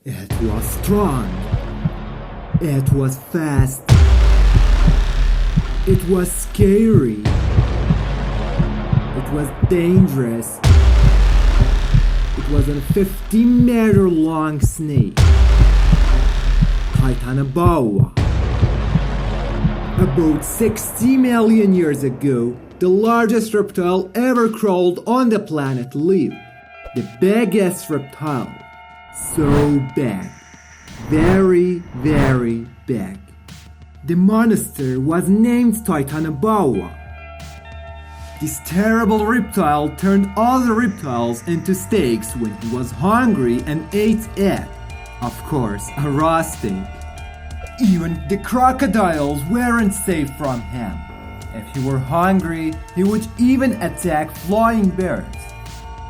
It was strong. It was fast. It was scary. It was dangerous. It was a 50-meter long snake. Titanoboa. About 60 million years ago, the largest reptile ever crawled on the planet lived. The biggest reptile. So big. Very, very big. The monster was named Titanoboa. This terrible reptile turned other reptiles into steaks when he was hungry and ate it. Of course, a raw steak. Even the crocodiles weren't safe from him. If he were hungry, he would even attack flying birds.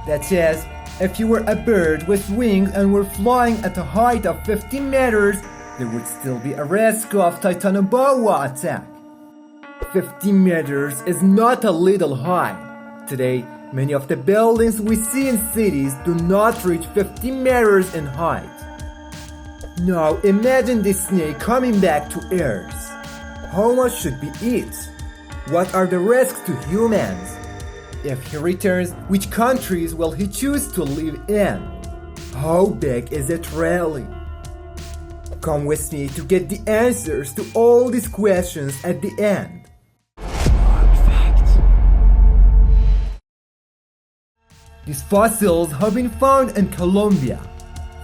That is, if you were a bird with wings and were flying at a height of 50 meters, there would still be a risk of Titanoboa attack. 50 meters is not a little high. Today, many of the buildings we see in cities do not reach 50 meters in height. Now imagine this snake coming back to Earth. How much should we eat? What are the risks to humans? If he returns, which countries will he choose to live in? How big is it really? Come with me to get the answers to all these questions at the end. These fossils have been found in Colombia.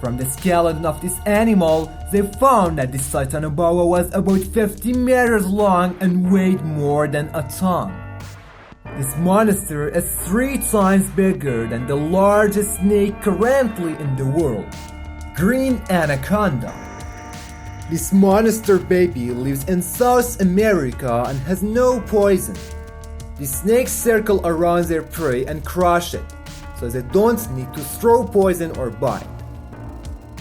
From the skeleton of this animal, they found that this Titanoboa was about 50 meters long and weighed more than a ton. This monster is 3 times bigger than the largest snake currently in the world, green anaconda. This monster baby lives in South America and has no poison. The snakes circle around their prey and crush it, so they don't need to throw poison or bite.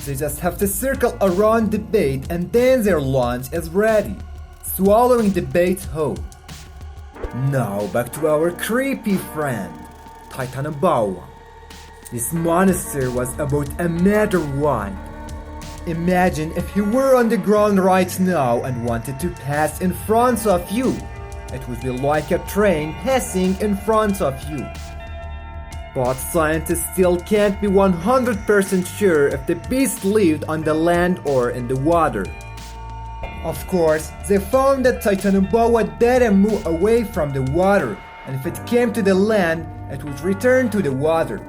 They just have to circle around the bait and then their lunch is ready, swallowing the bait whole. Now back to our creepy friend, Titanoboa. This monster was about a meter wide. Imagine if he were on the ground right now and wanted to pass in front of you. It would be like a train passing in front of you. But scientists still can't be 100% sure if the beast lived on the land or in the water. Of course, they found that Titanoboa didn't move away from the water, and if it came to the land, it would return to the water.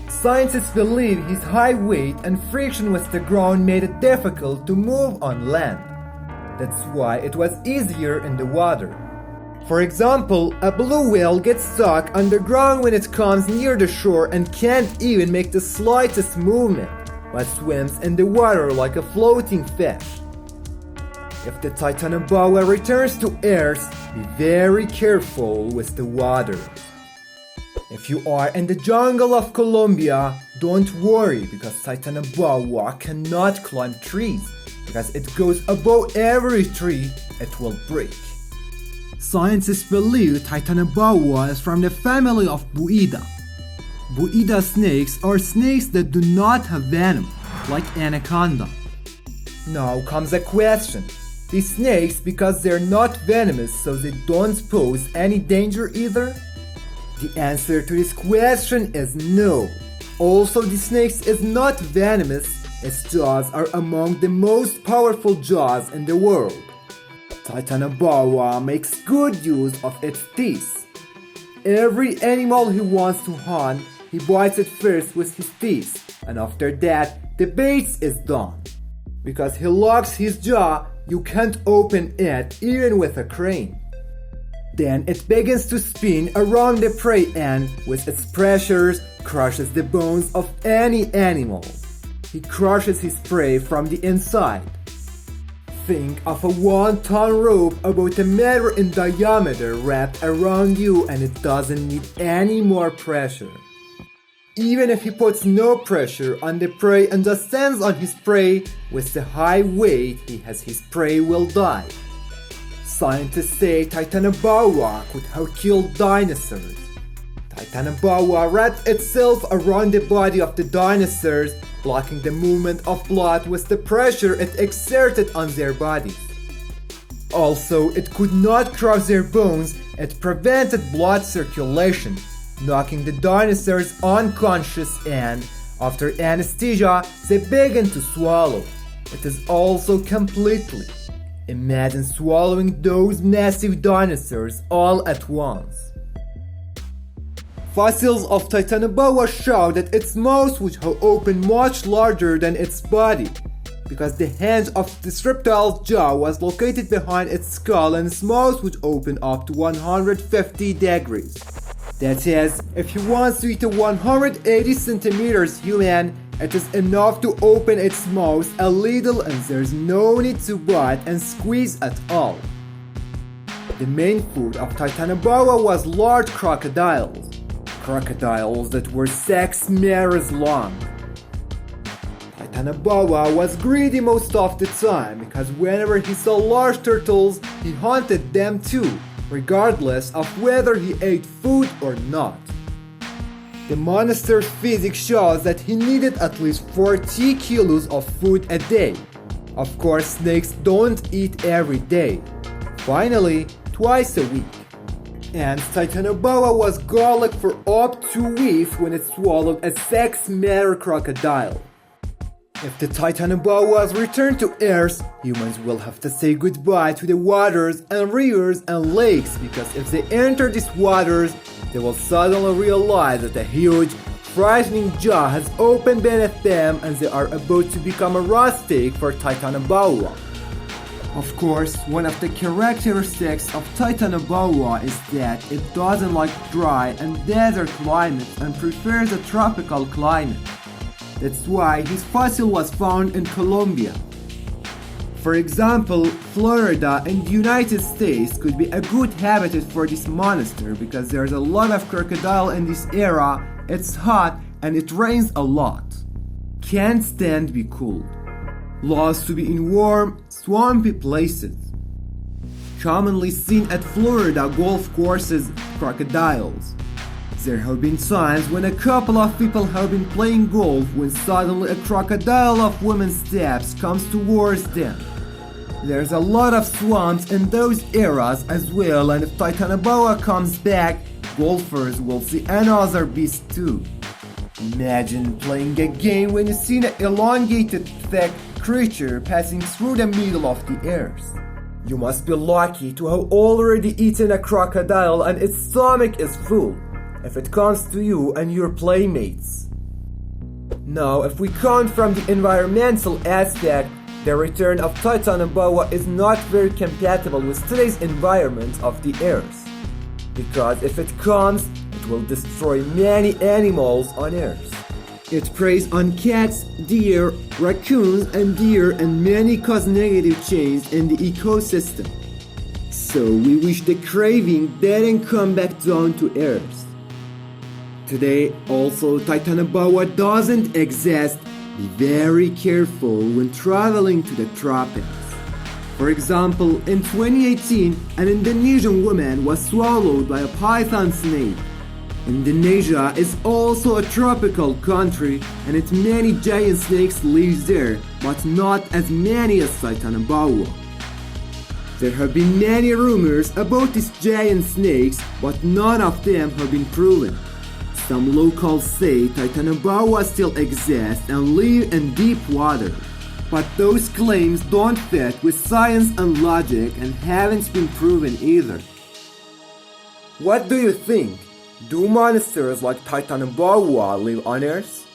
Scientists believe his high weight and friction with the ground made it difficult to move on land. That's why it was easier in the water. For example, a blue whale gets stuck underground when it comes near the shore and can't even make the slightest movement, but swims in the water like a floating fish. If the Titanoboa returns to Earth, be very careful with the water. If you are in the jungle of Colombia, don't worry because Titanoboa cannot climb trees, because it goes above every tree it will break. Scientists believe Titanoboa is from the family of Buida. Buida snakes are snakes that do not have venom, like anaconda. Now comes a question. These snakes, because they're not venomous, so they don't pose any danger either? The answer to this question is no. Also, the snakes is not venomous. Its jaws are among the most powerful jaws in the world. Titanoboa makes good use of its teeth. Every animal he wants to hunt, he bites it first with his teeth, and after that, the bait is done. Because he locks his jaw, you can't open it even with a crane. Then it begins to spin around the prey and, with its pressures, crushes the bones of any animal. He crushes his prey from the inside. Think of a 1-ton rope about a meter in diameter wrapped around you and it doesn't need any more pressure. Even if he puts no pressure on the prey and just stands on his prey, with the high weight he has, his prey will die. Scientists say Titanoboa could have killed dinosaurs. Titanoboa wrapped itself around the body of the dinosaurs blocking the movement of blood with the pressure it exerted on their bodies. Also, it could not crush their bones, it prevented blood circulation, knocking the dinosaurs unconscious, and after anesthesia, they began to swallow. It is also completely. Imagine swallowing those massive dinosaurs all at once. Fossils of Titanoboa show that its mouth would have opened much larger than its body, because the hinge of this reptile's jaw was located behind its skull and its mouth would open up to 150 degrees. That is, if he wants to eat a 180 centimeters human, it is enough to open its mouth a little and there's no need to bite and squeeze at all. The main food of Titanoboa was large crocodiles that were 6 meters long. Titanoboa was greedy most of the time because whenever he saw large turtles, he hunted them too, regardless of whether he ate food or not. The monster's physique shows that he needed at least 40 kilos of food a day. Of course, snakes don't eat every day. Finally, twice a week. And Titanoboa was garlic for up to weeks when it swallowed a 6-meter crocodile. If the Titanoboas return to Earth, humans will have to say goodbye to the waters and rivers and lakes, because if they enter these waters, they will suddenly realize that a huge, frightening jaw has opened beneath them and they are about to become a raw steak for Titanoboa. Of course, one of the characteristics of Titanoboa is that it doesn't like dry and desert climates and prefers a tropical climate. That's why his fossil was found in Colombia. For example, Florida in the United States could be a good habitat for this monster because there's a lot of crocodile in this area, it's hot and it rains a lot. Can't stand be cold. Loves to be in warm, swampy places. Commonly seen at Florida golf courses, crocodiles. There have been times when a couple of people have been playing golf when suddenly a crocodile of women's steps comes towards them. There's a lot of swamps in those areas as well, and if Titanoboa comes back, golfers will see another beast too. Imagine playing a game when you see an elongated, thick creature passing through the middle of the earth. You must be lucky to have already eaten a crocodile and its stomach is full, if it comes to you and your playmates. Now, if we count from the environmental aspect, the return of Titanoboa is not very compatible with today's environment of the Earth. Because if it comes, it will destroy many animals on Earth. It preys on cats, deer, raccoons, and deer and many cause negative change in the ecosystem. So we wish the craving didn't come back down to Earth. Today, also, Titanoboa doesn't exist. Be very careful when traveling to the tropics. For example, in 2018, an Indonesian woman was swallowed by a python snake. Indonesia is also a tropical country and its many giant snakes live there, but not as many as Titanoboa. There have been many rumors about these giant snakes, but none of them have been proven. Some locals say Titanoboa still exists and live in deep water, but those claims don't fit with science and logic and haven't been proven either. What do you think? Do monsters like Titanoboa live on Earth?